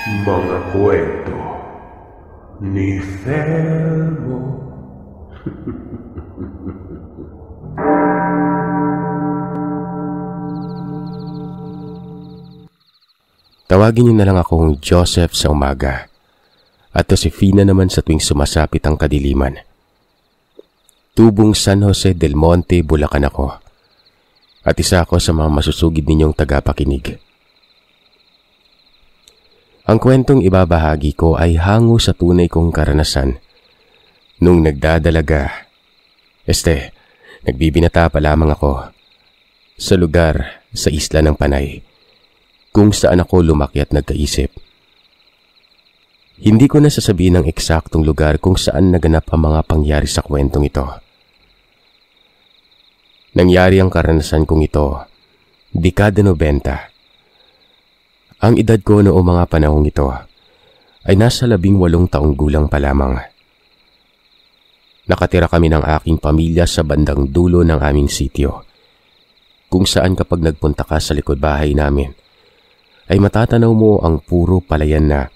Mga kwento ni Thelmo. Tawagin niyo na lang akong Joseph sa umaga at to si Fina naman sa tuwing sumasapit ang kadiliman. Tubong San Jose del Monte, Bulacan ako at isa ako sa mga masusugid ninyong tagapakinig. Ang kwentong ibabahagi ko ay hango sa tunay kong karanasan nung nagdadalaga. Nagbibinata pa lamang ako sa lugar sa isla ng Panay kung saan ako lumaki at nagkaisip. Hindi ko na sasabihin ang eksaktong lugar kung saan naganap ang mga pangyari sa kwentong ito. Nangyari ang karanasan kong ito, dekada 90. Ang edad ko noong mga panahong ito ay nasa 18 taong gulang pa lamang. Nakatira kami ng aking pamilya sa bandang dulo ng aming sitio, kung saan kapag nagpunta ka sa likod bahay namin, ay matatanaw mo ang puro palayan na.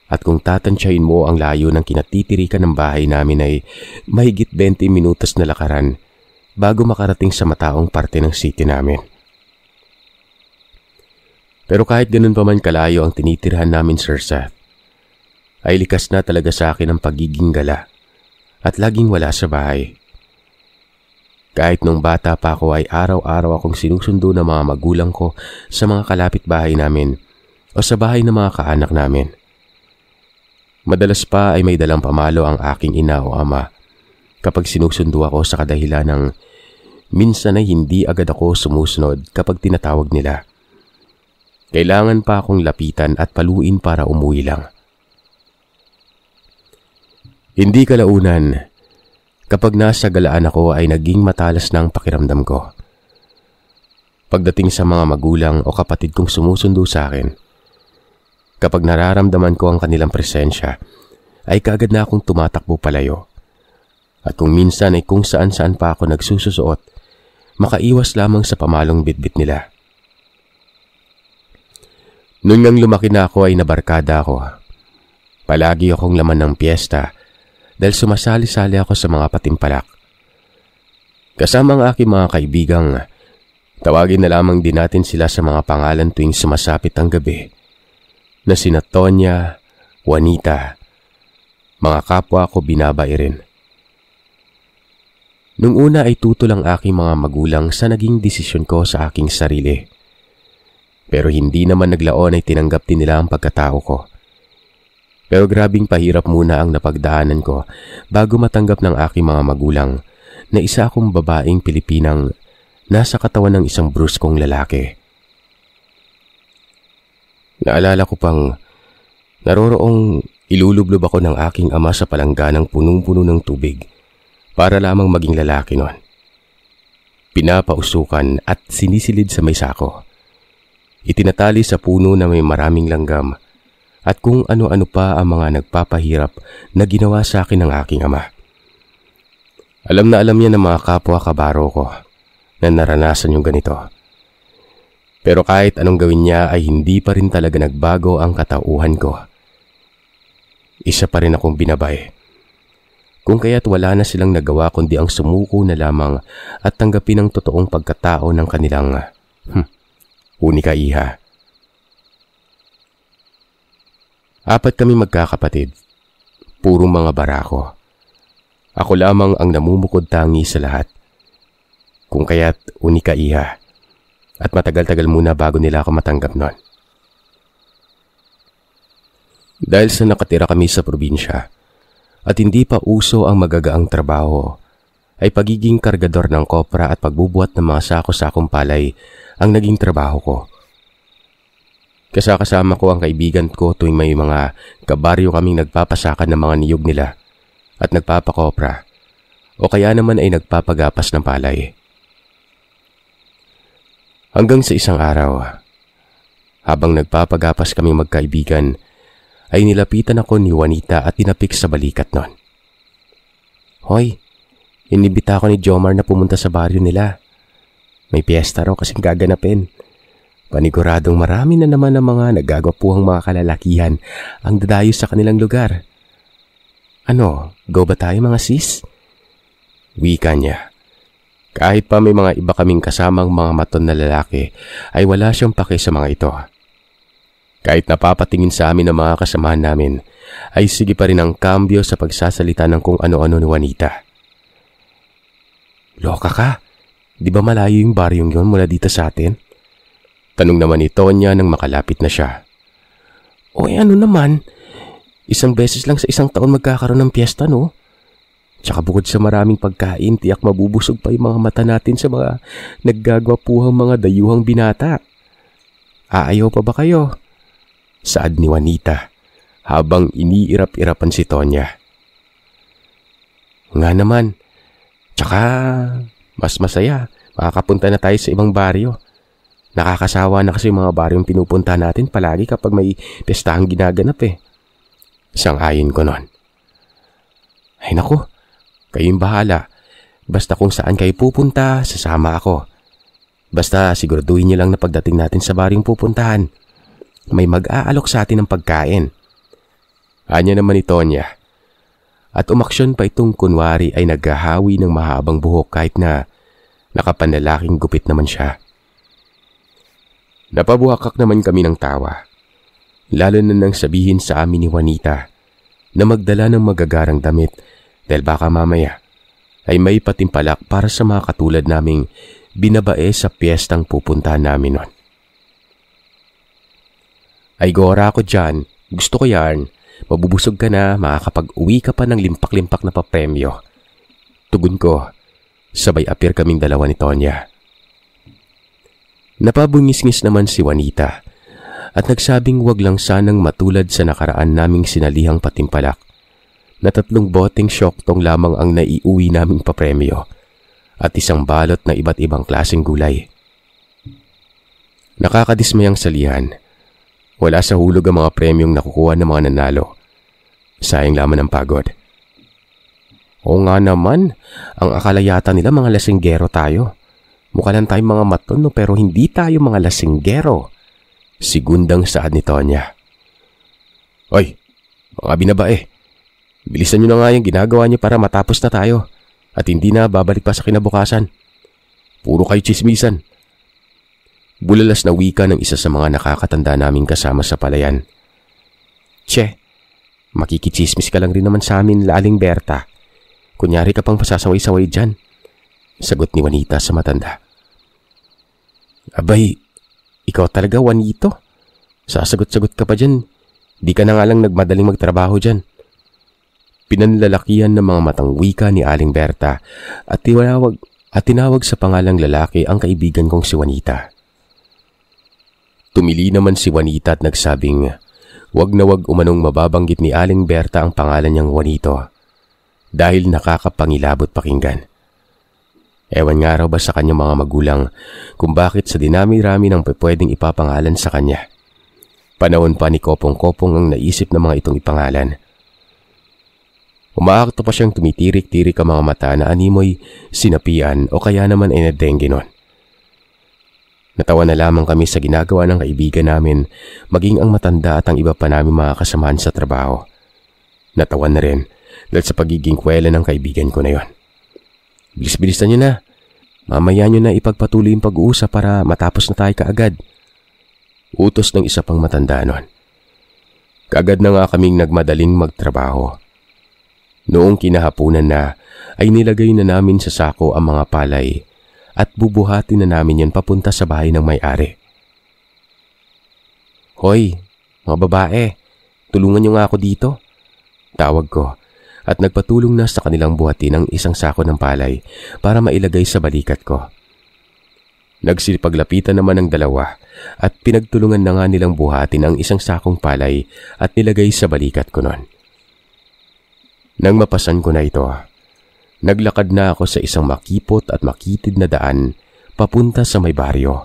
At kung tatansyahin mo ang layo ng kinatitirikan ng bahay namin ay mahigit 20 minutos na lakaran bago makarating sa mataong parte ng city namin. Pero kahit ganun pa man kalayo ang tinitirhan namin, Sir Seth, ay likas na talaga sa akin ang pagiging gala at laging wala sa bahay. Kahit nung bata pa ako ay araw-araw akong sinusundo ng mga magulang ko sa mga kalapit bahay namin o sa bahay ng mga kaanak namin. Madalas pa ay may dalang pamalo ang aking ina o ama kapag sinusundo ako sa kadahilan ng minsan ay hindi agad ako sumusunod kapag tinatawag nila. Kailangan pa akong lapitan at paluin para umuwi lang. Hindi kalaunan, kapag nasa galaan ako ay naging matalas na ang pakiramdam ko. Pagdating sa mga magulang o kapatid kong sumusundo sa akin, kapag nararamdaman ko ang kanilang presensya, ay kaagad na akong tumatakbo palayo. At kung minsan ay kung saan-saan pa ako nagsususuot, makaiwas lamang sa pamalong bitbit nila. Noon ngang lumaki na ako ay nabarkada ako. Palagi akong laman ng piyesta dahil sumasali-sali ako sa mga patimpalak. Kasama ang aking mga kaibigang, tawagin na lamang din natin sila sa mga pangalan tuwing sumasapit ang gabi, na sina Tonya, Juanita, mga kapwa ko binabae rin. Nung una ay tutol ang aking mga magulang sa naging desisyon ko sa aking sarili. Pero hindi naman naglaon ay tinanggap din nila ang pagkatao ko. Pero grabing pahirap muna ang napagdaanan ko bago matanggap ng aking mga magulang na isa akong babaeng Pilipinang nasa katawan ng isang bruskong lalaki. Naalala ko pang naroroong ilulublob ako ng aking ama sa palangganang punong-puno ng tubig para lamang maging lalaki nun. Pinapausukan at sinisilid sa may sako. Itinatali sa puno na may maraming langgam at kung ano-ano pa ang mga nagpapahirap na ginawa sa akin ng aking ama. Alam na alam niya ng mga kapwa kabaro ko na naranasan yung ganito. Pero kahit anong gawin niya ay hindi pa rin talaga nagbago ang katauhan ko. Isa pa rin akong binabay. Kung kaya't wala na silang nagawa kundi ang sumuko na lamang at tanggapin ang totoong pagkatao ng kanilang unika iha. 4 kami magkakapatid. Puro mga barako. Ako lamang ang namumukod tangi sa lahat. Kung kaya't unika iha. At matagal-tagal muna bago nila ako matanggap nun. Dahil sa nakatira kami sa probinsya at hindi pa uso ang magagaang trabaho, ay pagiging kargador ng kopra at pagbubuhat ng mga sako-sakong palay ang naging trabaho ko. Kasama ko ang kaibigan ko tuwing may mga kabaryo kaming nagpapasakan ng mga niyog nila at nagpapakopra o kaya naman ay nagpapagapas ng palay. Hanggang sa isang araw, habang nagpapagapas kaming magkaibigan, ay nilapitan ako ni Juanita at tinapik sa balikat nun. "Hoy, inibita ako ni Jomar na pumunta sa baryo nila. May piyesta raw kasing gaganapin. Paniguradong marami na naman ang mga nagagwapuhang mga kalalakihan ang dadayo sa kanilang lugar. Ano, go ba tayo mga sis? Wika niya. Kahit pa may mga iba kaming kasamang mga maton na lalaki, ay wala siyang pake sa mga ito. Kahit napapatingin sa amin ng mga kasamahan namin, ay sige pa rin ang kambyo sa pagsasalita ng kung ano-ano ni Juanita. Loka ka? Di ba malayo yung baryong yon mula dito sa atin? Tanong naman ni Tonya nang makalapit na siya. O ano naman, isang beses lang sa isang taon magkakaroon ng piyesta, no? Tsaka bukod sa maraming pagkain, tiyak mabubusog pa yung mga mata natin sa mga naggagwapuhang mga dayuhang binata. Aayaw pa ba kayo? Saad ni Juanita habang iniirap-irapan si Tonya. Nga naman, tsaka mas masaya, makakapunta na tayo sa ibang baryo. Nakakasawa na kasi yung mga baryong pinupunta natin palagi kapag may pestahang ginaganap eh. Sang-ayon ko nun. Ay naku, kayong bahala. Basta kung saan kayo pupunta, sasama ako. Basta siguraduhin niyo lang na pagdating natin sa baryong pupuntahan, may mag-aalok sa atin ng pagkain. Anya naman ni Tonya. At umaksyon pa itong kunwari ay naghahawi ng mahabang buhok kahit na nakapanlalaking gupit naman siya. Napabuhakak naman kami ng tawa, lalo na nang sabihin sa amin ni Juanita na magdala ng magagarang damit dahil baka mamaya ay may patimpalak para sa mga katulad naming binabae sa piyestang pupuntahan namin nun. Ay gora ako dyan, gusto ko yan, mabubusog ka na, makakapag-uwi ka pa ng limpak-limpak na papremyo. Tugon ko, sabay apir kaming dalawa ni Tonya. Napabungis-ngis naman si Juanita at nagsabing wag lang sanang matulad sa nakaraan naming sinalihang patimpalak na 3 boteng syoktong lamang ang naiuwi naming papremyo at isang balot na iba't ibang klaseng gulay. Nakakadismayang salihan. Wala sa hulog ang mga premyong nakukuha ng mga nanalo. Sayang lamang ng pagod. Oo nga naman, ang akala yata nila mga lasinggero tayo. Mukha lang tayong mga maton, no, pero hindi tayo mga lasinggero. Sigundang saad ni Tonya. Oy, mga binabae. Bilisan nyo na nga yung ginagawa nyo para matapos na tayo. At hindi na babalik pa sa kinabukasan. Puro kayo chismisan. Bulalas na wika ng isa sa mga nakakatanda naming kasama sa palayan. Che, makikichismis ka lang rin naman sa amin, Aling Berta. Kunyari ka pang pasasaway-saway dyan. Sagot ni Juanita sa matanda. Abay, ikaw talaga, Juanito. Sasagot-sagot ka pa dyan. Di ka na nga lang nagmadaling magtrabaho dyan. Pinanlalakihan ng mga matang wika ni Aling Berta at tinawag sa pangalang lalaki ang kaibigan kong si Juanita. Tumili naman si Juanita at nagsabing wag na wag umanong mababanggit ni Aling Berta ang pangalan niyang Juanito dahil nakakapangilabot pakinggan. Ewan nga raw ba sa kanyang mga magulang kung bakit sa dinami-rami ng pwedeng ipapangalan sa kanya. Panahon pa ni Kopong-Kopong ang naisip ng mga itong ipangalan. Umaakto pa siyang tumitirik-tirik ang mga mata na animoy sinapian o kaya naman ay nadengge nun. Natawa na lamang kami sa ginagawa ng kaibigan namin, maging ang matanda at ang iba pa namin mga kasamahan sa trabaho. Natawa na rin dahil sa pagiging kwela ng kaibigan ko na yon. Bilis-bilisan nyo na. Mamaya nyo na ipagpatuloy yung pag-uusap para matapos na tayo kaagad. Utos ng isa pang matanda nun. Kaagad na nga kaming nagmadaling magtrabaho. Noong kinahapunan na ay nilagay na namin sa sako ang mga palay at bubuhatin na namin yan papunta sa bahay ng may-ari. Hoy, mga babae, tulungan nyo nga ako dito. Tawag ko. At nagpatulong na sa kanilang buhatin ang isang sako ng palay para mailagay sa balikat ko. Nagsipaglapitan naman ang dalawa at pinagtulungan na nga nilang buhatin ang isang sakong palay at nilagay sa balikat ko nun. Nang mapasan ko na ito, naglakad na ako sa isang makipot at makitid na daan papunta sa may baryo,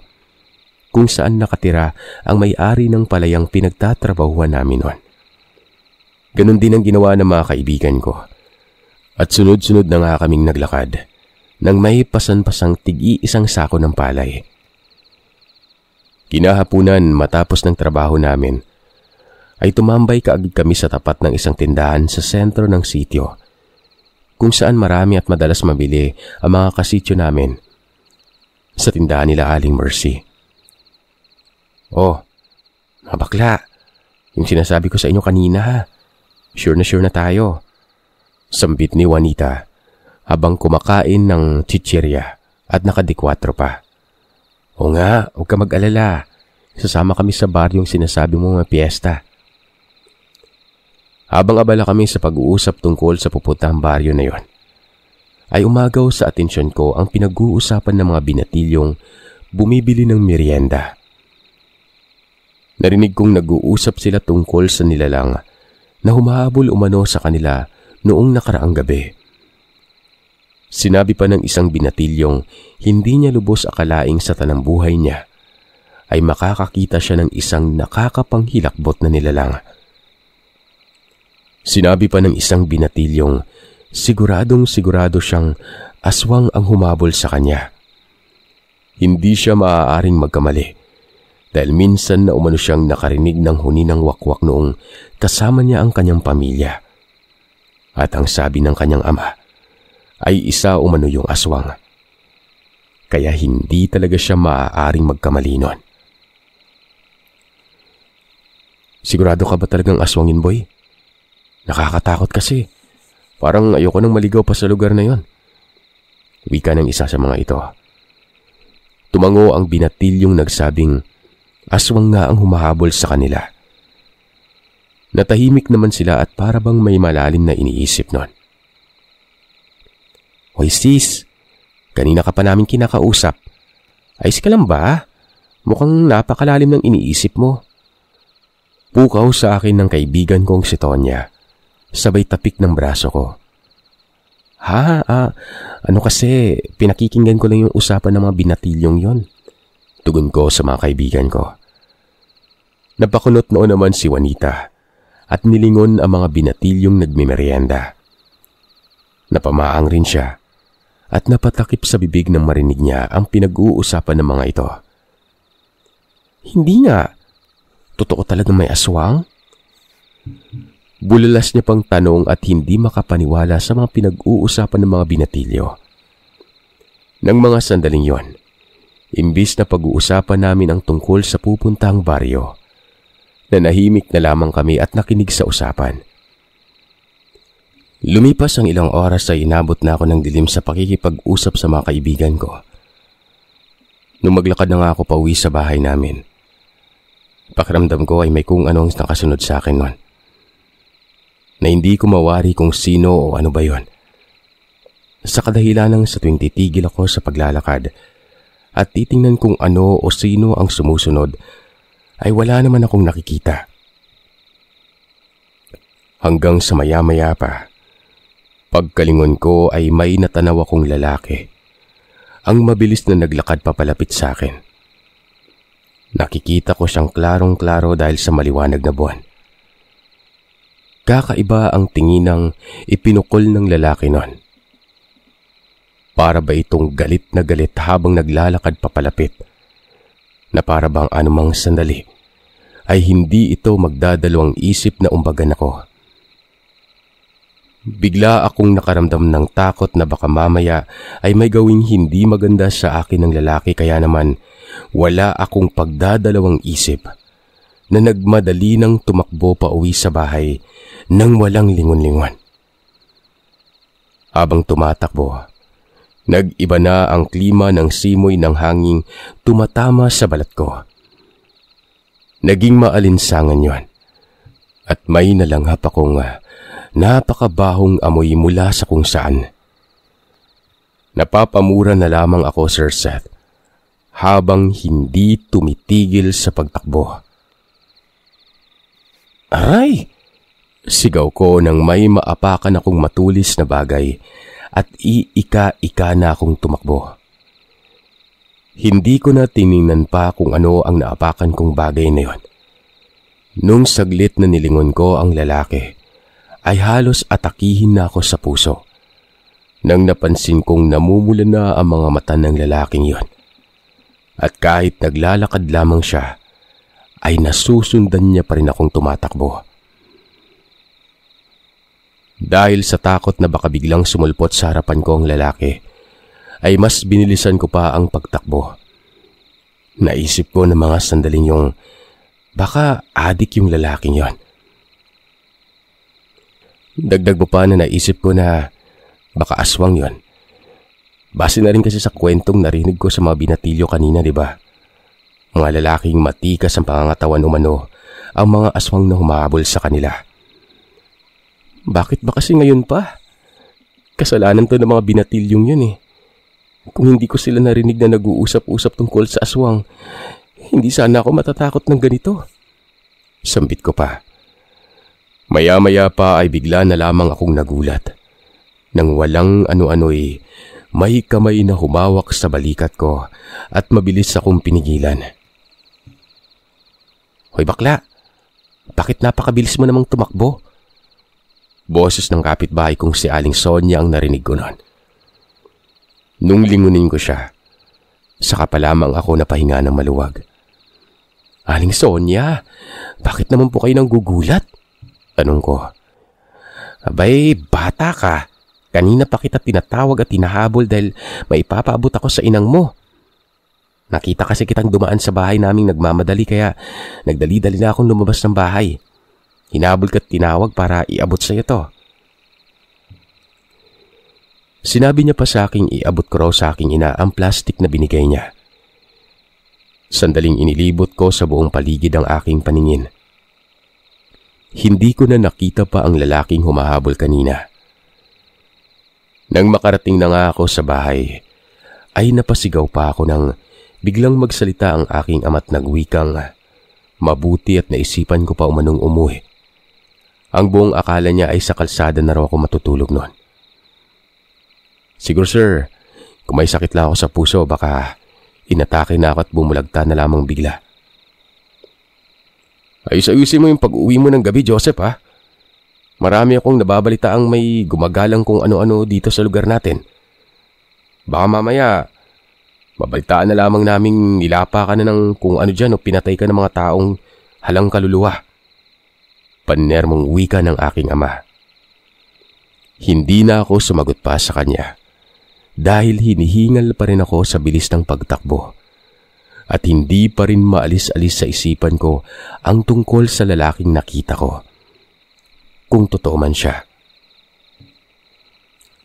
kung saan nakatira ang may-ari ng palayang pinagtatrabahuan namin nun. Ganon din ang ginawa ng mga kaibigan ko. At sunod-sunod na nga kaming naglakad nang may pasan-pasang tig-iisang sako ng palay. Kinahapunan matapos ng trabaho namin, ay tumambay kaagad kami sa tapat ng isang tindahan sa sentro ng sitio, kung saan marami at madalas mabili ang mga kasityo namin. Sa tindahan nila Aling Mercy. Oh, mga bakla, yung sinasabi ko sa inyo kanina ha. Sure na tayo. Sambit ni Juanita habang kumakain ng chichirya at nakadikwatro pa. O nga, huwag ka mag-alala. Sasama kami sa baryong sinasabi mo mga piyesta. Habang abala kami sa pag-uusap tungkol sa pupuntang baryo na yon, ay umagaw sa atensyon ko ang pinag-uusapan ng mga binatilyong bumibili ng merienda. Narinig kong nag-uusap sila tungkol sa nilalang na humahabol umano sa kanila noong nakaraang gabi. Sinabi pa ng isang binatilyong hindi niya lubos akalaing sa tanang buhay niya ay makakakita siya ng isang nakakapanghilakbot na nilalang. Sinabi pa ng isang binatilyong sigurado siyang aswang ang humabol sa kanya. Hindi siya maaaring magkamali dahil minsan na umano siyang nakarinig ng huni ng wakwak noong kasama niya ang kanyang pamilya. At ang sabi ng kanyang ama ay isa umano yung aswang. Kaya hindi talaga siya maaaring magkamali nun. Sigurado ka ba talagang aswangin, boy? Nakakatakot kasi. Parang ayoko nang maligaw pa sa lugar na yon. Wika ng isa sa mga ito. Tumango ang binatilyong nagsabing aswang nga ang humahabol sa kanila. Natahimik naman sila at para bang may malalim na iniisip nun. Hoy sis, kanina ka pa namin kinakausap. Ayos ka lang ba? Mukhang napakalalim ng iniisip mo. Pukaw sa akin ng kaibigan kong si Tonya. Sabay tapik ng braso ko. Ano kasi, pinakikinggan ko lang yung usapan ng mga binatilyong yon. Tugon ko sa mga kaibigan ko. Napakunot noon naman si Juanita at nilingon ang mga binatilyong nagmimerienda. Napamaang rin siya at napatakip sa bibig nang marinig niya ang pinag-uusapan ng mga ito. Hindi nga. Totoo talagang may aswang? Bulalas niya pang tanong at hindi makapaniwala sa mga pinag-uusapan ng mga binatilyo. Nang mga sandaling yon, imbis na pag-uusapan namin ang tungkol sa pupuntang baryo, nanahimik na lamang kami at nakinig sa usapan. Lumipas ang ilang oras ay inabot na ako ng dilim sa pakikipag-usap sa mga kaibigan ko. Nung maglakad na nga ako pauwi sa bahay namin, pakiramdam ko ay may kung anong nakasunod sa akin nun, na hindi ko mawari kung sino o ano ba yon. Sa kadahilanang sa tuwing titigil ako sa paglalakad at titingnan kung ano o sino ang sumusunod, ay wala naman akong nakikita. Hanggang sa maya-maya pa, pagkalingon ko ay may natanaw akong lalaki, ang mabilis na naglakad papalapit sa akin. Nakikita ko siyang klarong-klaro dahil sa maliwanag na buwan. Kakaiba ang tinginang ipinukol ng lalaki nun. Para ba itong galit na galit habang naglalakad papalapit, na para bang anumang sandali ay hindi ito magdadalawang isip na umbagan ako. Bigla akong nakaramdam ng takot na baka mamaya ay may gawing hindi maganda sa akin ng lalaki, kaya naman wala akong pagdadalawang isip na nagmadali ng tumakbo pa uwi sa bahay nang walang lingon-lingon. Habang tumatakbo, nag-iba na ang klima ng simoy ng hangin tumatama sa balat ko. Naging maalinsangan yon at may nalanghap akong napakabahong amoy mula sa kung saan. Napapamura na lamang ako, Sir Seth, habang hindi tumitigil sa pagtakbo. Aray! Sigaw ko nang may maapakan akong matulis na bagay at iika-ika na akong tumakbo. Hindi ko na tiningnan pa kung ano ang naapakan kong bagay na yon. Nung saglit na nilingon ko ang lalaki, ay halos atakihin na ako sa puso. Nang napansin kong namumula na ang mga mata ng lalaking yon, At kahit naglalakad lamang siya, ay nasusundan niya pa rin akong tumatakbo. Dahil sa takot na baka biglang sumulpot sa harapan ko ang lalaki, ay mas binilisan ko pa ang pagtakbo. Naisip ko na mga sandaling yung baka adik yung lalaking yon. Dagdag mo pa na naisip ko na baka aswang yon. Base na rin kasi sa kwentong narinig ko sa mga binatilyo kanina, di ba? Mga lalaking matikas ang pangangatawan umano ang mga aswang na humahabol sa kanila. Bakit ba kasi ngayon pa? Kasalanan to ng mga binatilyong yun eh. Kung hindi ko sila narinig na nag-uusap-usap tungkol sa aswang, hindi sana ako matatakot ng ganito. Sambit ko pa. Maya-maya pa ay bigla na lamang akong nagulat. Nang walang ano-ano'y may kamay na humawak sa balikat ko at mabilis akong pinigilan. Hoy bakla, bakit napakabilis mo namang tumakbo? Boses ng kapitbahay kong si Aling Sonia ang narinig ko noon. Nung lingunin ko siya, saka pa lamang ako napahinga ng maluwag. Aling Sonia, bakit naman po kayo nang gugulat? Tanong ko. Abay, bata ka. Kanina pa kita tinatawag at tinahabol dahil maipapaabot ako sa inang mo. Nakita kasi kitang dumaan sa bahay naming nagmamadali kaya nagdali-dali na akong lumabas ng bahay. Hinabol ka't tinawag para iabot sa iyo to. Sinabi niya pa sa aking iabot ko raw sa aking ina ang plastik na binigay niya. Sandaling inilibot ko sa buong paligid ang aking paningin. Hindi ko na nakita pa ang lalaking humahabol kanina. Nang makarating na nga ako sa bahay, ay napasigaw pa ako nang biglang magsalita ang aking ama't nagwikang mabuti at naisipan ko pa umanong umuwi. Ang buong akala niya ay sa kalsada na raw ako matutulog noon. Siguro sir, kung may sakit lang ako sa puso, baka inatake na ako at bumulagta na lamang bigla. Ayos-ayusin mo yung pag-uwi mo ng gabi, Joseph ha? Marami akong nababalitaang may gumagalang kung ano-ano dito sa lugar natin. Baka mamaya, mabalitaan na lamang naming nilapa ka na ng kung ano dyan o pinatay ka ng mga taong halang kaluluwa. Panermong wika ng aking ama. Hindi na ako sumagot pa sa kanya dahil hinihingal pa rin ako sa bilis ng pagtakbo at hindi pa rin maalis-alis sa isipan ko ang tungkol sa lalaking nakita ko. Kung totoo man siya.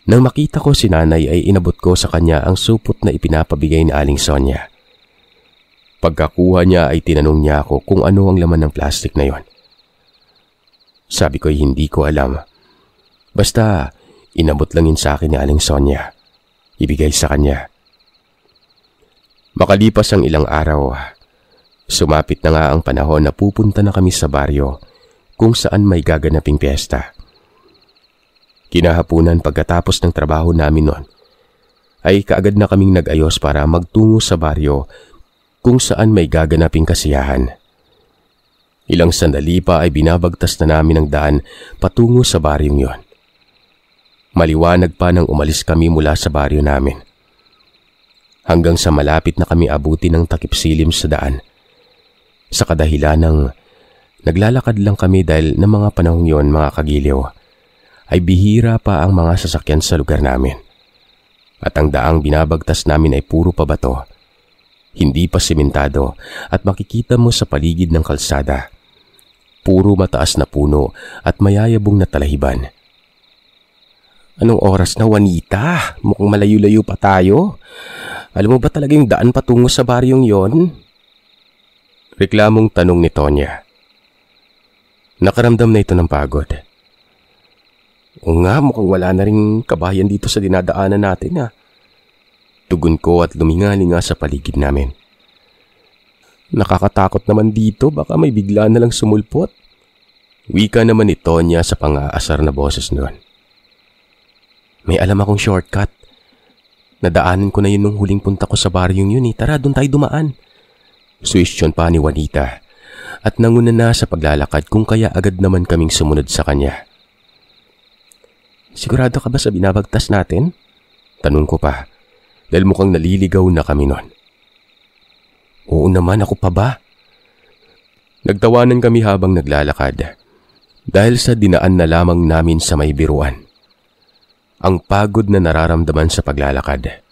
Nang makita ko si nanay ay inabot ko sa kanya ang supot na ipinapabigay ni Aling Sonia. Pagkakuha niya ay tinanong niya ako kung ano ang laman ng plastik na yon. Sabi ko hindi ko alam. Basta inabot lang yun sa akin ni Aling Sonia. Ibigay sa kanya. Makalipas ang ilang araw, sumapit na nga ang panahon na pupunta na kami sa baryo kung saan may gaganaping piyesta. Kinahapunan pagkatapos ng trabaho namin noon, ay kaagad na kaming nag-ayos para magtungo sa baryo kung saan may gaganaping kasiyahan. Ilang sandali pa ay binabagtas na namin ang daan patungo sa baryong yon. Maliwanag pa nang umalis kami mula sa baryo namin. Hanggang sa malapit na kami abuti ng takip silim sa daan. Sa kadahilan ng naglalakad lang kami dahil ng mga panahong yon mga kagiliw, ay bihira pa ang mga sasakyan sa lugar namin. At ang daang binabagtas namin ay puro pabato. Hindi pa sementado at makikita mo sa paligid ng kalsada. Puro mataas na puno at mayayabong na talahiban. Anong oras na, Juanita? Mukhang malayo-layo pa tayo. Alam mo ba talagang daan patungo sa baryong yon? Reklamong tanong ni Tonya. Nakaramdam na ito ng pagod. O nga, mukhang wala na ring kabayan dito sa dinadaanan natin ha. Tugon ko at luminga-linga sa paligid namin. Nakakatakot naman dito, baka may bigla na lang sumulpot. Wika naman ni Tonya sa pang-aasar na boses noon. May alam akong shortcut. Nadaanan ko na yun nung huling punta ko sa baryong yun eh. Tara, doon tayo dumaan. Suwestyon pa ni Juanita at nanguna na sa paglalakad kung kaya agad naman kaming sumunod sa kanya. Sigurado ka ba sa binabagtas natin? Tanong ko pa dahil mukhang naliligaw na kami nun. Oo naman, ako pa ba? Nagtawanan kami habang naglalakad dahil sa dinaan na lamang namin sa may biruan. Ang pagod na nararamdaman sa paglalakad.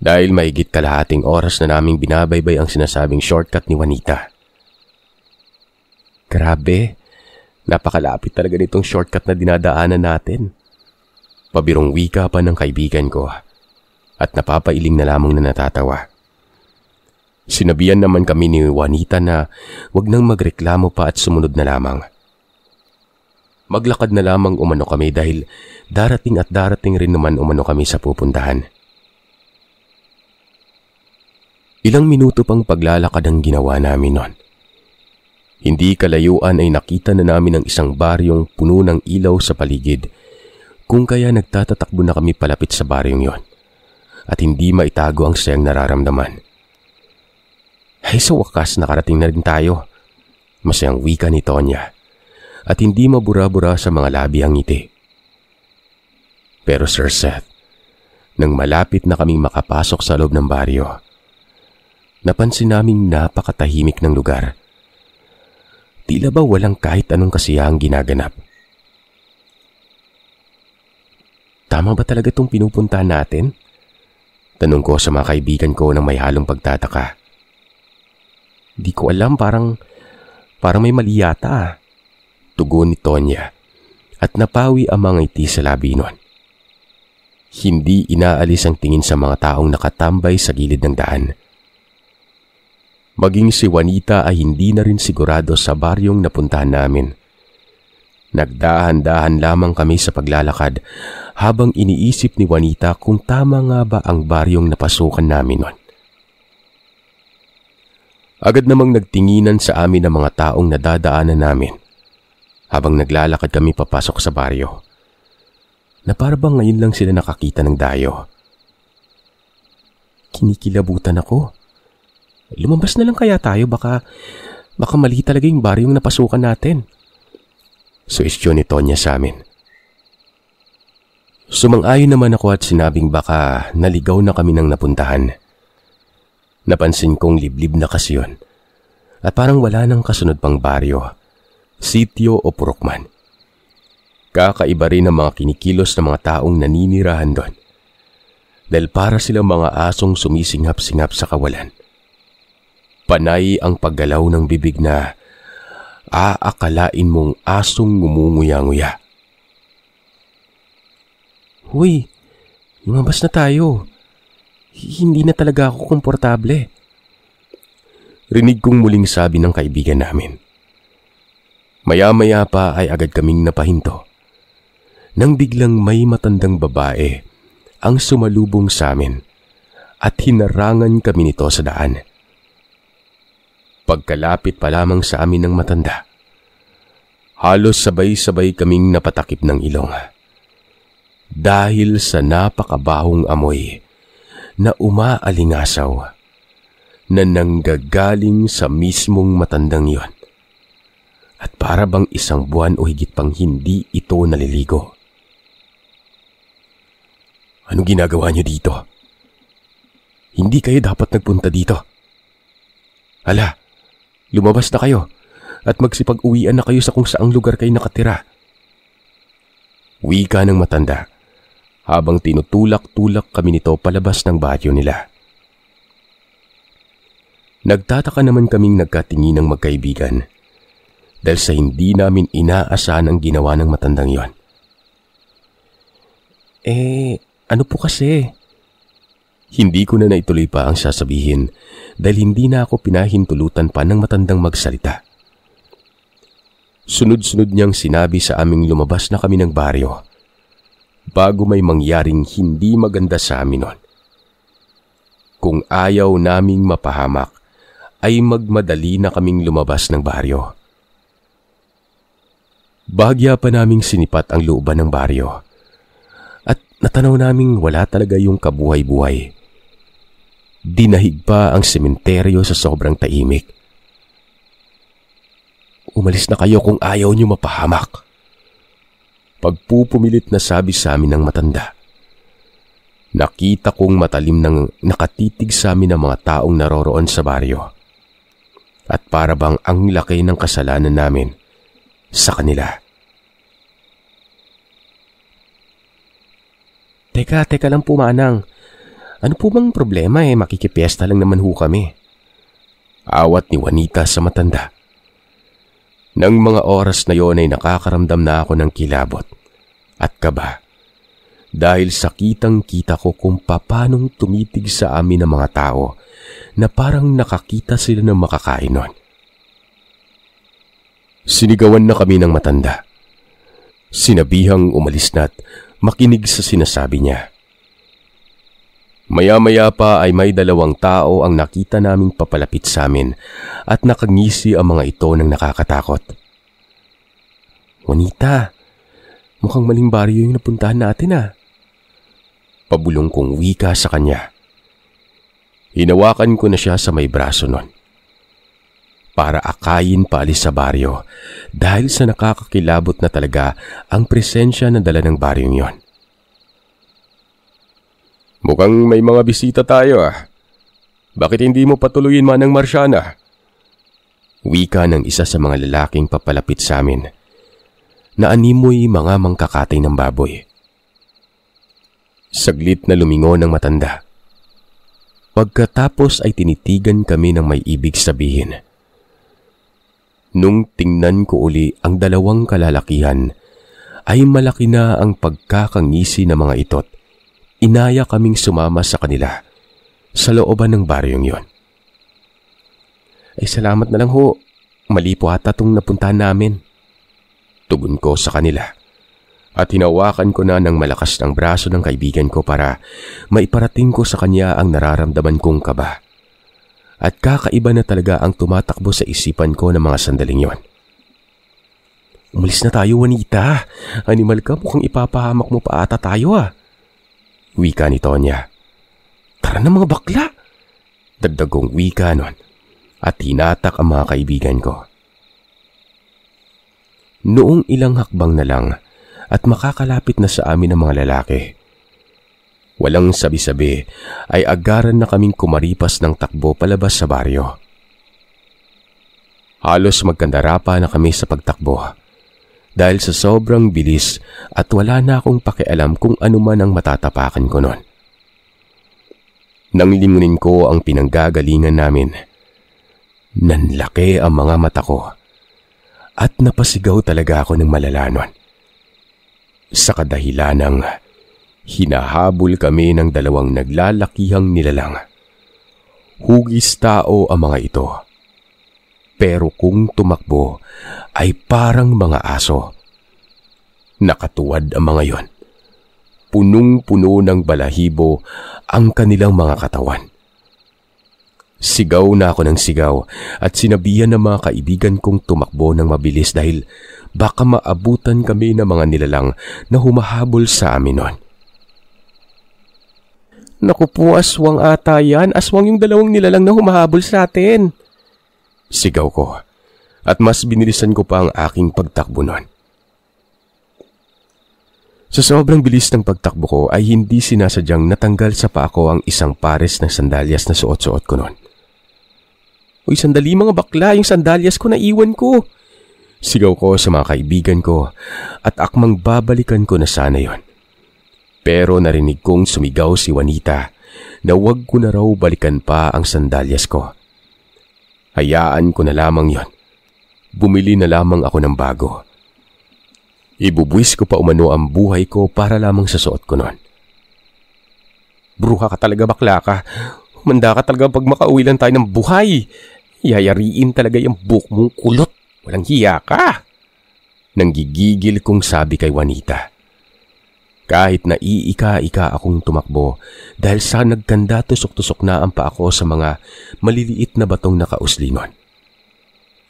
Dahil mahigit kalahating oras na naming binabaybay ang sinasabing shortcut ni Juanita. Grabe, napakalapit talaga nitong shortcut na dinadaanan natin. Pabirong wika pa ng kaibigan ko at napapailing na lamang na natatawa. Sinabihan naman kami ni Juanita na wag nang magreklamo pa at sumunod na lamang. Maglakad na lamang umano kami dahil darating rin naman umano kami sa pupuntahan. Ilang minuto pang paglalakad ang ginawa namin noon. Hindi kalayuan ay nakita na namin ang isang baryong puno ng ilaw sa paligid, kung kaya nagtatatakbo na kami palapit sa baryong yon at hindi maitago ang sayang nararamdaman. Ay sa wakas nakarating na rin tayo. Masayang wika ni Tonya at hindi mabura-bura sa mga labi ang ngiti. Pero Sir Seth, nang malapit na kaming makapasok sa loob ng baryo, napansin naming napakatahimik ng lugar. Tila ba walang kahit anong kasiyahang ginaganap? Tama ba talaga itong pinupuntahan natin? Tanong ko sa mga kaibigan ko nang may halong pagtataka. Di ko alam, parang may mali yata. Tugon ni Tonya at napawi ang mga ngiti sa labi nun. Hindi inaalis ang tingin sa mga taong nakatambay sa gilid ng daan. Maging si Juanita ay hindi na rin sigurado sa baryong napuntahan namin. Nagdahan-dahan lamang kami sa paglalakad habang iniisip ni Juanita kung tama nga ba ang baryong napasukan namin nun. Agad namang nagtinginan sa amin ang mga taong nadadaanan namin habang naglalakad kami papasok sa baryo. Na parang ngayon lang sila nakakita ng dayo. Kinikilabutan ako. Lumabas na lang kaya tayo, baka mali talaga yung baryong napasukan natin. Suwestyon ni Tonya sa amin. Sumang-ayon naman ako at sinabing baka naligaw na kami ng napuntahan. Napansin kong liblib na kasi yun at parang wala nang kasunod pang baryo, sityo o purok man. Kakaiba rin ang mga kinikilos ng mga taong naninirahan doon dahil para silang mga asong sumisinghap-singhap sa kawalan. Panay ang paggalaw ng bibig na aakalain mong asong ngumunguya-nguya. Huy, lumabas na tayo. Hindi na talaga ako komportable. Rinig kong muling sabi ng kaibigan namin. Maya-maya pa ay agad kaming napahinto nang biglang may matandang babae ang sumalubong sa amin at hinarangan kami nito sa daan. Pagkalapit pa lamang sa amin ng matanda, halos sabay-sabay kaming napatakip ng ilong dahil sa napakabahong amoy na umaalingasaw na nanggagaling sa mismong matandang yon. At para bang isang buwan o higit pang hindi ito naliligo. Anong ginagawa niyo dito? Hindi kayo dapat nagpunta dito. Hala, lumabas na kayo at magsipag-uwian na kayo sa kung saang lugar kayo nakatira. Wika ng matanda habang tinutulak-tulak kami nito palabas ng baryo nila. Nagtataka naman kaming nagkatingin ng magkaibigan dahil sa hindi namin inaasahan ang ginawa ng matandang yon. Ano po kasi? Hindi ko na naituloy pa ang sasabihin dahil hindi na ako pinahintulutan pa ng matandang magsalita. Sunod-sunod niyang sinabi sa aming lumabas na kami ng baryo bago may mangyaring hindi maganda sa amin nun. Kung ayaw naming mapahamak, ay magmadali na kaming lumabas ng baryo. Bahagya pa naming sinipat ang looban ng baryo at natanaw naming wala talaga yung kabuhay-buhay. Dinahig pa ang sementeryo sa sobrang tahimik. Umalis na kayo kung ayaw niyo mapahamak. Pagpupumilit na sabi sa amin ng matanda. Nakita kong matalim nang nakatitig sa amin ang mga taong naroroon sa baryo. At para bang ang laki ng kasalanan namin sa kanila. Teka lang po, Manang. Ano po bang problema makikipiesta lang naman ho kami. Awat ni Juanita sa matanda. Nang mga oras na yon ay nakakaramdam na ako ng kilabot at kaba. Dahil sa kitang-kita ko kung paanong tumitig sa amin ang mga tao na parang nakakita sila ng makakain nun. Sinigawan na kami ng matanda. Sinabihang umalis na't makinig sa sinasabi niya. Maya-maya pa ay may 2 tao ang nakita naming papalapit sa amin at nakangisi ang mga ito ng nakakatakot. Juanita, mukhang maling baryo yung napuntahan natin Pabulong kong wika sa kanya. Hinawakan ko na siya sa may braso nun. Para akayin paalis sa baryo dahil sa nakakakilabot na talaga ang presensya na dala ng baryong yon. Mukhang may mga bisita tayo Bakit hindi mo patuloyin Manang Marciana? Wika ng isa sa mga lalaking papalapit sa amin na animoy mga mangkakatay ng baboy. Saglit na lumingon ang matanda. Pagkatapos ay tinitigan kami ng may ibig sabihin. Nung tingnan ko uli ang 2 kalalakihan, ay malaki na ang pagkakangisi ng mga ito't inaya kaming sumama sa kanila sa looban ng baryong yon. Ay salamat na lang ho, mali po ata itong napuntahan namin. Tugon ko sa kanila at hinawakan ko na ng malakas ng braso ng kaibigan ko para maiparating ko sa kanya ang nararamdaman kong kaba. At kakaiba na talaga ang tumatakbo sa isipan ko ng mga sandaling yon. Umalis na tayo, Juanita. Animal ka, mukhang ipapahamak mo pa ata tayo Wika ni Tonya. Tara na mga bakla! Dagdagong wika nun at hinatak ang mga kaibigan ko. Noong ilang hakbang na lang at makakalapit na sa amin ang mga lalaki, walang sabi-sabi ay agaran na kaming kumaripas ng takbo palabas sa baryo. Halos magkandara pa na kami sa pagtakbo dahil sa sobrang bilis at wala na akong pakialam kung ano man ang matatapakan ko nun. Nang lingunin ko ang pinanggagalingan namin, nanlaki ang mga mata ko at napasigaw talaga ako ng malala nun. Sa kadahilanang hinahabol kami ng 2 naglalakihang nilalang. Hugis tao ang mga ito. Pero kung tumakbo ay parang mga aso. Nakatuwad ang mga yon. Punong-puno ng balahibo ang kanilang mga katawan. Sigaw na ako ng sigaw at sinabihan ng mga kaibigan kong tumakbo ng mabilis dahil baka maabutan kami ng mga nilalang na humahabol sa amin nun. Naku po, aswang ata yan. Aswang yung 2 nilalang na humahabol sa atin. Sigaw ko at mas binilisan ko pa ang aking pagtakbo nun. Sa sobrang bilis ng pagtakbo ko ay hindi sinasadyang natanggal sa paa ko ang isang pares ng sandalyas na suot-suot ko nun. Uy, sandali mga bakla, yung sandalyas ko naiwan ko. Sigaw ko sa mga kaibigan ko at akmang babalikan ko na sana yon. Pero narinig kong sumigaw si Juanita na wag ko na raw balikan pa ang sandalyas ko. Hayaan ko na lamang yon. Bumili na lamang ako ng bago. Ibubuwis ko pa umano ang buhay ko para lamang sa suot ko nun. Bruha ka talaga, bakla ka. Humanda ka talaga pag makauwi lang tayo ng buhay. Yayariin talaga yung buhok mong kulot. Walang hiya ka. Nanggigigil kong sabi kay Juanita. Kahit na iika-ika akong tumakbo dahil sa nagkanda tusok-tusok na ang paa ko sa mga maliliit na batong nakauslingon.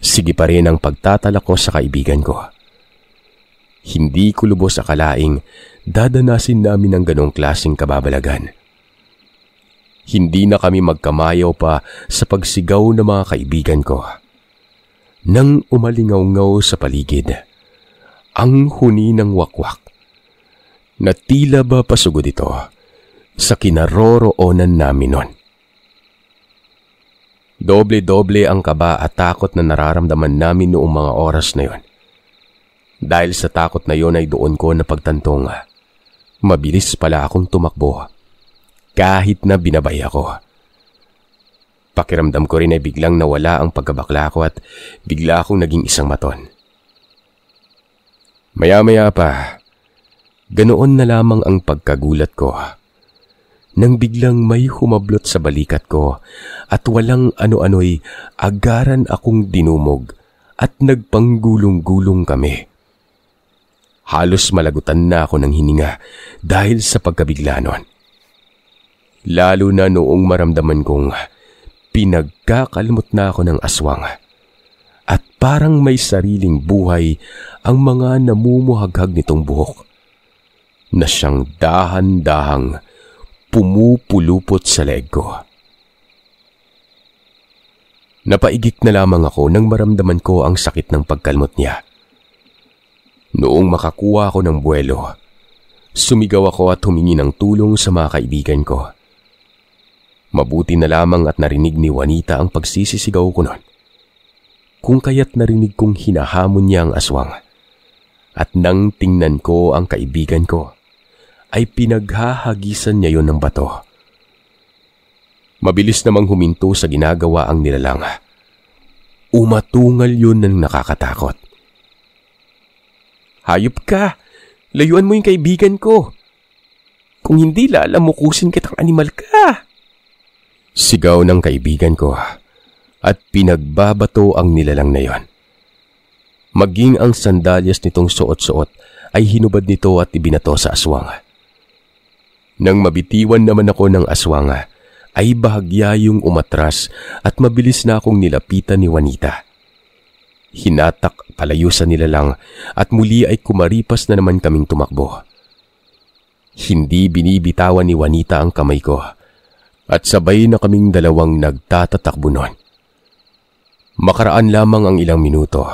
Sige pa rin ang pagtatala ko sa kaibigan ko. Hindi ko lubos akalaing dadanasin namin ang ganong klaseng kababalagan. Hindi na kami magkamayaw pa sa pagsigaw ng mga kaibigan ko. Nang umalingaw-ngaw sa paligid, ang huni ng wakwak, na tila ba pasugod ito, sa kinaroroonan namin nun. Doble-doble ang kaba at takot na nararamdaman namin noong mga oras na yon. Dahil sa takot na yon ay doon ko napagtantong mabilis pala akong tumakbo kahit na binabay ako. Pakiramdam ko rin ay biglang nawala ang pagkabakla ko at bigla akong naging isang maton. Maya-maya pa, ganoon na lamang ang pagkagulat ko nang biglang may humablot sa balikat ko at walang ano-ano'y agaran akong dinumog at nagpanggulong-gulong kami. Halos malagutan na ako ng hininga dahil sa pagkabigla nun. Lalo na noong maramdaman kong pinagkakalmot na ako ng aswang at parang may sariling buhay ang mga namumuhaghag nitong buhok na siyang dahan-dahang pumupulupot sa leeg ko. Napaigik na lamang ako nang maramdaman ko ang sakit ng pagkalmot niya. Noong makakuha ako ng buwelo, sumigaw ako at humingi ng tulong sa mga kaibigan ko. Mabuti na lamang at narinig ni Juanita ang pagsisisigaw ko nun. Kung kaya't narinig kong hinahamon niya ang aswang. At nang tingnan ko ang kaibigan ko, ay pinaghahagisan niya yon ng bato. Mabilis namang huminto sa ginagawa ang nilalang. Umatungal yun ng nakakatakot. Hayop ka! Layuan mo yung kaibigan ko! Kung hindi, lalamukusin kitang animal ka! Sigaw ng kaibigan ko at pinagbabato ang nilalang na yon. Maging ang sandalyas nitong suot-suot ay hinubad nito at ibinato sa aswang. Nang mabitiwan naman ako ng aswang, ay bahagya yung umatras at mabilis na akong nilapitan ni Juanita. Hinatak palayo sa nilalang at muli ay kumaripas na naman kaming tumakbo. Hindi binibitawan ni Juanita ang kamay ko at sabay na kaming dalawang nagtatatakbo nun. Makaraan lamang ang ilang minuto.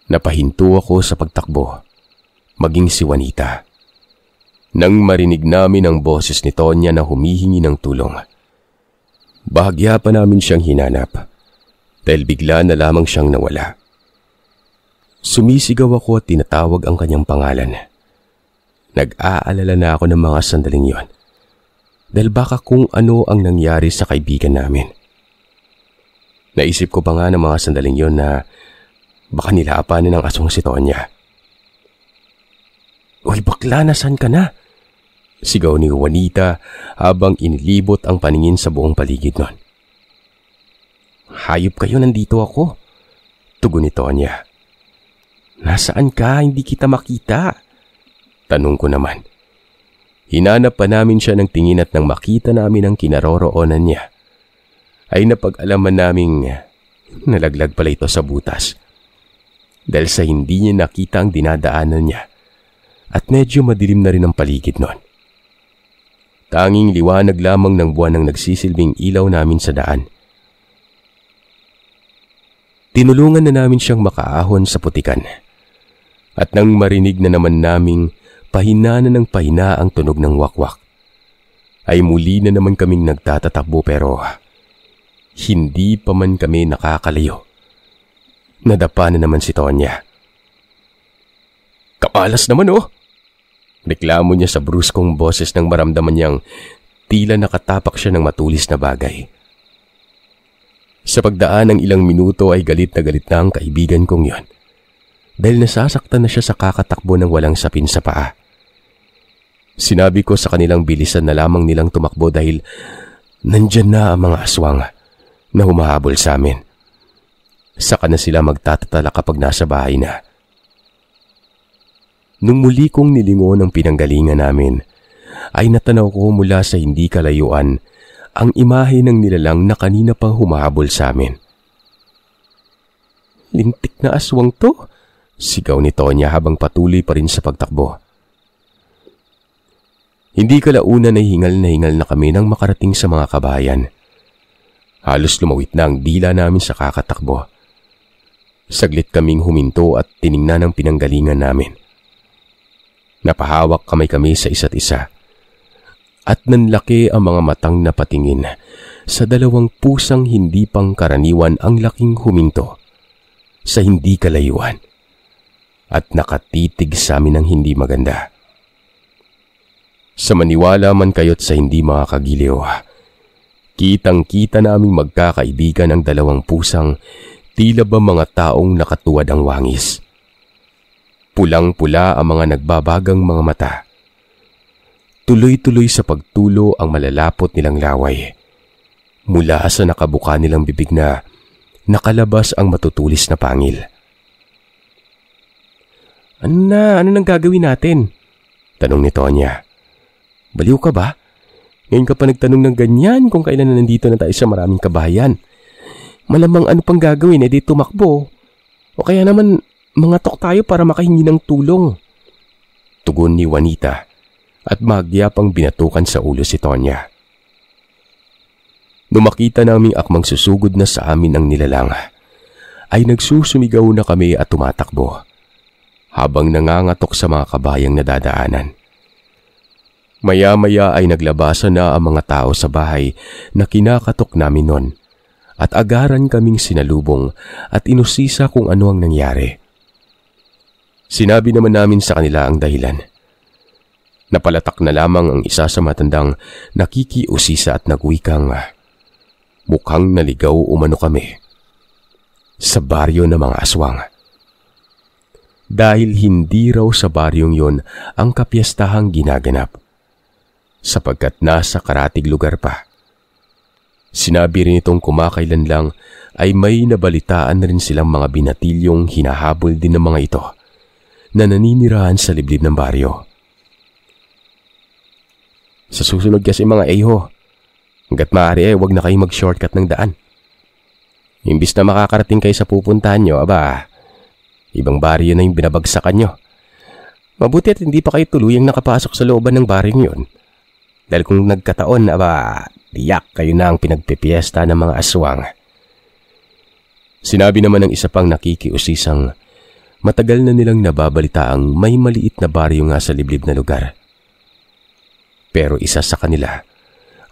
Napahinto ako sa pagtakbo, maging si Juanita. Nang marinig namin ang boses ni Tonya na humihingi ng tulong. Bahagya pa namin siyang hinanap dahil bigla na lamang siyang nawala. Sumisigaw ako at tinatawag ang kanyang pangalan. Nag-aalala na ako ng mga sandaling yon dahil baka kung ano ang nangyari sa kaibigan namin. Naisip ko pa nga ng mga sandaling yon na baka nilapanin ng aswang si Tonya. Uy bakla, nasan ka na? Sigaw ni Juanita habang inilibot ang paningin sa buong paligid nun. Hayop kayo, nandito ako. Tugon ni Tonya. Nasaan ka? Hindi kita makita. Tanong ko naman. Hinanap pa namin siya ng tingin at nang makita namin ang kinaroroonan niya, ay napag-alaman naming nalaglag pala ito sa butas. Dahil sa hindi niya nakita ang dinadaanan niya at medyo madilim na rin ang paligid nun. Tanging liwanag lamang ng buwan ang nagsisilbing ilaw namin sa daan. Tinulungan na namin siyang makaahon sa putikan. At nang marinig na naman naming pahina na ng pahina ang tunog ng wakwak, ay muli na naman kaming nagtatatakbo pero hindi pa man kami nakakalayo. Nadapa na naman si Tonya. Kapalas naman oh! Reklamo niya sa bruskong boses nang maramdaman niyang tila nakatapak siya ng matulis na bagay. Sa pagdaan ng ilang minuto ay galit na ang kaibigan kong yon dahil nasasaktan na siya sa kakatakbo ng walang sapin sa paa. Sinabi ko sa kanilang bilisan na lamang nilang tumakbo dahil nandyan na ang mga aswang na humahabol sa amin. Saka na sila magtatatala kapag nasa bahay na. Nung muli kong nilingon ang pinanggalingan namin, ay natanaw ko mula sa hindi kalayuan ang imahe ng nilalang na kanina pang humahabol sa amin. Lintik na aswang to, sigaw ni Tonya habang patuloy pa rin sa pagtakbo. Hindi kalaunan ay hingal na kami nang makarating sa mga kabayan. Halos lumawit na ang dila namin sa kakatakbo. Saglit kaming huminto at tiningnan ang pinanggalingan namin. Napahawak kamay kami sa isa't isa. at nanlaki ang mga matang napatingin sa dalawang pusang hindi pang karaniwan ang laking huminto sa hindi kalayuan at nakatitig sa amin ng hindi maganda. Sa maniwala man kayo't sa hindi makakagiliw, kitang-kita naming magkakaibigan ang dalawang pusang tila ba mga taong nakatuwad ang wangis. Pulang-pula ang mga nagbabagang mga mata. Tuloy-tuloy sa pagtulo ang malalapot nilang laway. Mula sa nakabuka nilang bibig na nakalabas ang matutulis na pangil. Ano nang gagawin natin? Tanong ni Tonya. Baliw ka ba? Ngayon ka pa nagtanong ng ganyan kung kailan na nandito na tayo sa maraming kabahayan. Malamang ano pang gagawin, edi tumakbo. O kaya naman mangatok tayo para makahingi ng tulong. Tugon ni Juanita at magyapang binatukan sa ulo si Tonya. Nung makita naming akmang susugod na sa amin ang nilalang, ay nagsusumigaw na kami at tumatakbo habang nangangatok sa mga kabayang nadadaanan. Maya-maya ay naglabasan na ang mga tao sa bahay na kinakatok namin nun at agaran kaming sinalubong at inusisa kung ano ang nangyari. Sinabi naman namin sa kanila ang dahilan. Napalatak na lamang ang isa sa matandang nakikiusisa at nagwikang, mukhang naligaw umano kami sa baryo ng mga aswang. Dahil hindi raw sa baryong yon ang kapiestahang ginaganap, sapagkat nasa karatig lugar pa. Sinabi rin itong kumakailan lang ay may nabalitaan na rin silang mga binatilyong hinahabol din ng mga ito na naninirahan sa liblib ng baryo. Sa susunod kasi mga eho, hanggat maaari wag na kayong mag-shortcut ng daan. Imbis na makakarating kayo sa pupuntahan nyo, ibang baryo na yung binabagsakan nyo. Mabuti at hindi pa kayo tuluyang nakapasok sa looban ng baryong yun. Dahil kung nagkataon, tiyak kayo na ang pinagpipiesta ng mga aswang. Sinabi naman ng isa pang nakikiusisang matagal na nilang nababalitaang may maliit na baryo nga sa liblib na lugar. Pero isa sa kanila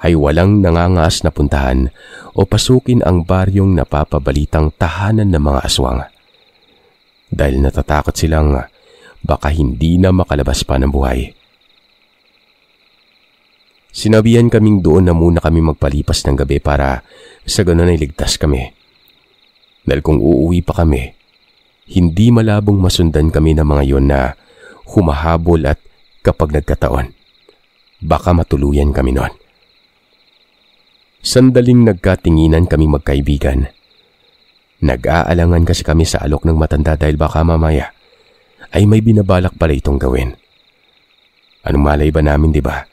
ay walang nangangaas na puntahan o pasukin ang baryong napapabalitang tahanan ng mga aswang. Dahil natatakot silang baka hindi na makalabas pa ng buhay. Sinabihan kaming doon na muna kami magpalipas ng gabi para sa ganun ay ligtas kami. Dahil kung uuwi pa kami, hindi malabong masundan kami ng mga yon na humahabol at kapag nagkataon, baka matuluyan kami noon. Sandaling nagkatinginan kami magkaibigan. Nag-aalangan kasi kami sa alok ng matanda dahil baka mamaya ay may binabalak pala itong gawin. Anong malay ba namin, di ba?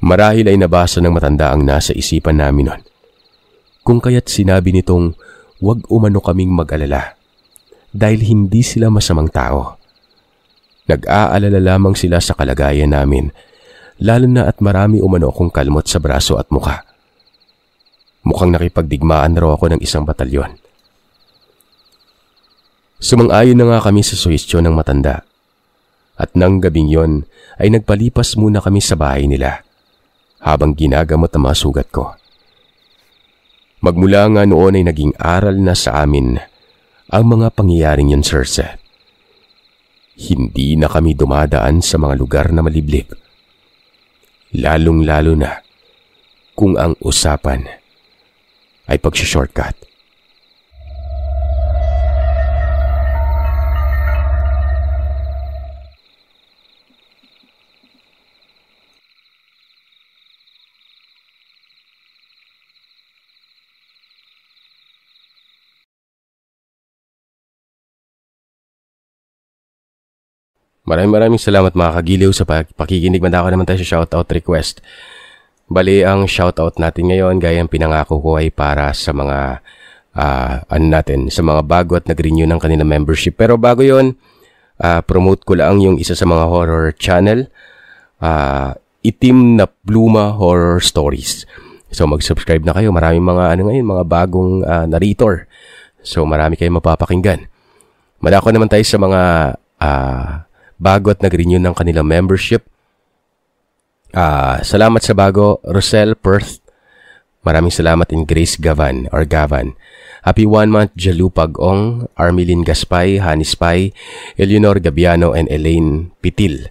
Marahil ay nabasa ng matanda ang nasa isipan namin noon. Kung kaya't sinabi nitong huwag umano kaming mag-alala dahil hindi sila masamang tao. Nag-aalala lamang sila sa kalagayan namin, lalo na at marami umano akong kalmot sa braso at mukha. Mukhang nakipagdigmaan raw ako ng isang batalyon. Sumang-ayon na nga kami sa suhestyon ng matanda. At nang gabing yon ay nagpalipas muna kami sa bahay nila habang ginagamot ang mga sugat ko. Magmula nga noon ay naging aral na sa amin ang mga pangyayaring yun, Sir Seth. Hindi na kami dumadaan sa mga lugar na maliblib. Lalong-lalo na kung ang usapan ay pag-shortcut. Maraming salamat mga kagiliw sa pakikinig. Mandako naman tayo sa shoutout request. Bali, ang shoutout natin ngayon, gaya ang pinangako ko, ay para sa mga sa mga bago at nag-renew ng kanilang membership. Pero bago yon, promote ko lang yung isa sa mga horror channel, Itim na Pluma Horror Stories. So mag-subscribe na kayo. Maraming mga mga bagong narrator. So marami kayong mapapakinggan. Mandako naman tayo sa mga bago at nag-renew ng kanilang membership. Salamat sa bago, Rosel Perth. Maraming salamat in Grace Gavan or Gavan. Happy 1 month Jalu Pag-ong, Armilin Gaspay, Hanis Pay, Eleanor Gabiano and Elaine Pitil.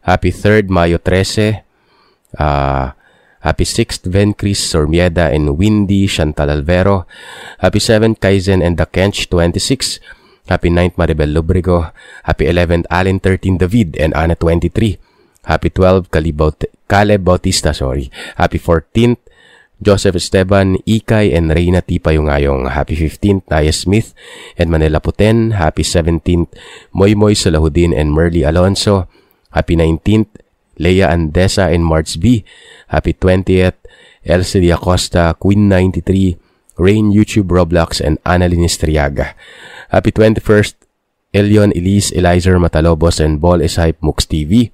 Happy 3rd Mayo 13. Happy 6th Ven Chris Sormieda and Windy Chantal Alvero. Happy 7th Kaizen and the Kench 26. Happy 9th Maribel Lubrigo. Happy 11th Allen 13 David and Ana 23. Happy 12th Caleb Bautista. Happy 14th Joseph Esteban, Ikay, and Reyna Tipayungayong. Happy 15th, Naya Smith and Manila Puten. Happy 17th, Moy Moy Salahudin and Merly Alonso. Happy 19th, Leia Andesa and Marts B. Happy 20th, Elsie Acosta, Queen 93, Rain YouTube Roblox, and Annalyn Estriaga. Happy 21st, Elion Elise, Elizer Matalobos, and Ball is Hype Mux TV.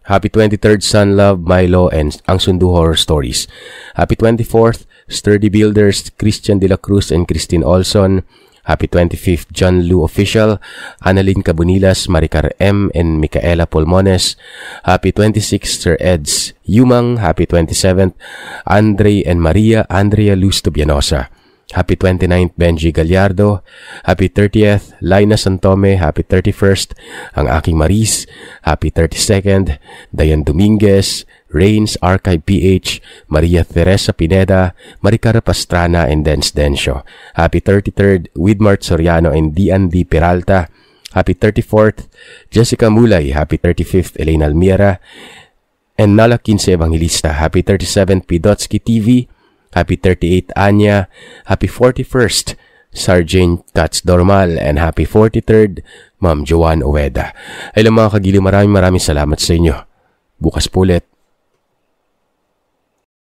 Happy 23rd, Sun Love, Milo, and Ang Sundu Horror Stories. Happy 24th, Sturdy Builders, Christian De La Cruz and Christine Olson. Happy 25th, John Lu Official, Annalyn Cabunilas, Maricar M, and Micaela Pulmones. Happy 26th, Sir Eds Yumang. Happy 27th, Andre and Maria Andrea Luz Tubianosa. Happy 29th, Benji Gallardo. Happy 30th, Lina Santome. Happy 31st, Ang Aking Maris. Happy 32nd, Dayan Dominguez, Reigns, Archive PH, Maria Teresa Pineda, Maricara Pastrana, and Dens Dencio. Happy 33rd, Widmart Soriano and D&D Peralta. Happy 34th, Jessica Mulay. Happy 35th, Elena Almira and Nala 15 Evangelista. Happy 37th, Pidotsky TV. Happy 38th, Anya. Happy 41st, Sergeant Katz Dormal. And happy 43rd, Ma'am Joanne Ueda. Ay lang mga kagili, maraming salamat sa inyo. Bukas po ulit.